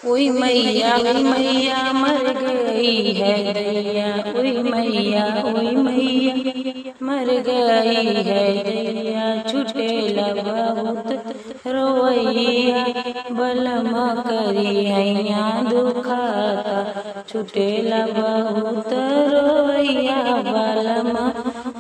ओई मैया मर गई है दैया। ओई मैया मर गई है दैया। छुटेला बहुत रोवैया बलम करी हैया दुखाता। छुटेला बहुत रोवैया बलम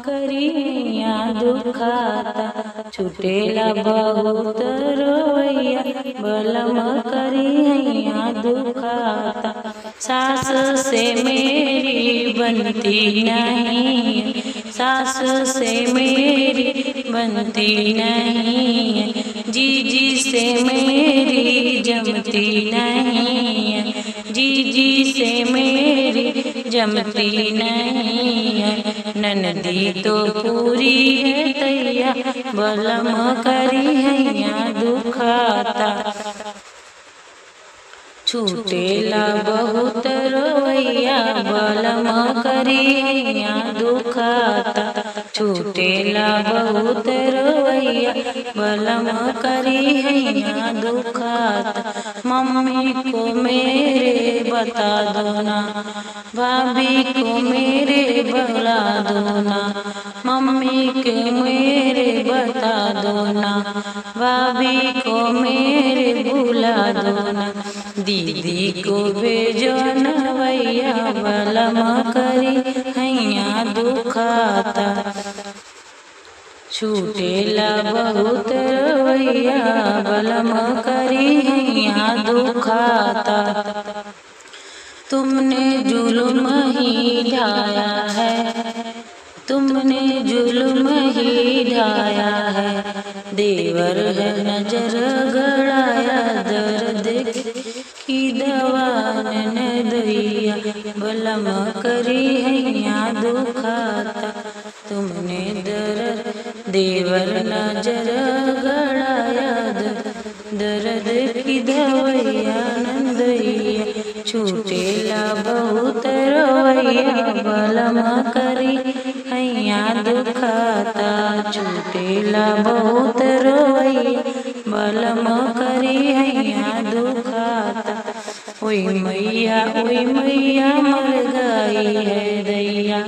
करी हैया दुखाता। छुटेला बहुत रोवैया बलम करी हैया दुखाता। सास से मेरी बनती नहीं, सास से मेरी बनती नहीं, जीजी से मेरी जमती नहीं, जीजी से मेरी जमती नहीं। ननदी तो पूरी है तैया बलम करी हैया दुखाता। छूटेला बहुत रोवैया बलम करी हैया दुखाता। छूटेला बहुत रोवैया बलम करी हैया दुखाता। मम्मी को मेरे बता दो ना, भाभी को मेरे बता दो ना, मम्मी को मेरे बता दो ना, भाभी को मेरे बुला दो ना, दीदी को भेजो न भैया बलम करी हैया दुखाता। छूटेला बहुत रोवैया बलम करी हैया दुखाता। तुमने जुल्म ही ढाया है, तुमने जुल्म ही ढाया है, देवर है नजर गड़ाया। दर्द की दवा न दैया बलम करी हैया दुखाता। तुमने देवर नजर गड़ाया, दर्द की दवैया न दैया। छूटेला बहुत रोवैया बलम करी हैया दुखाता। छूटेला बहुत रोवैया बलम करी हैया दुखाता। ओई मैया मर गई है दैया।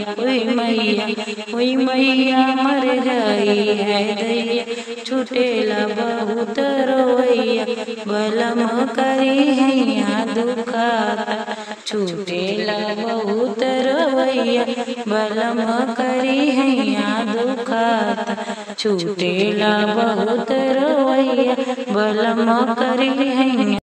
ओई मैया मर गई है दैया। छूटेला बहुत रोवैया बलम करी हैया दुखाता। छूटेला बहुत रोवैया बलम करी हैया दुखाता। छूटेला बहुत रोवैया बलम करी हैया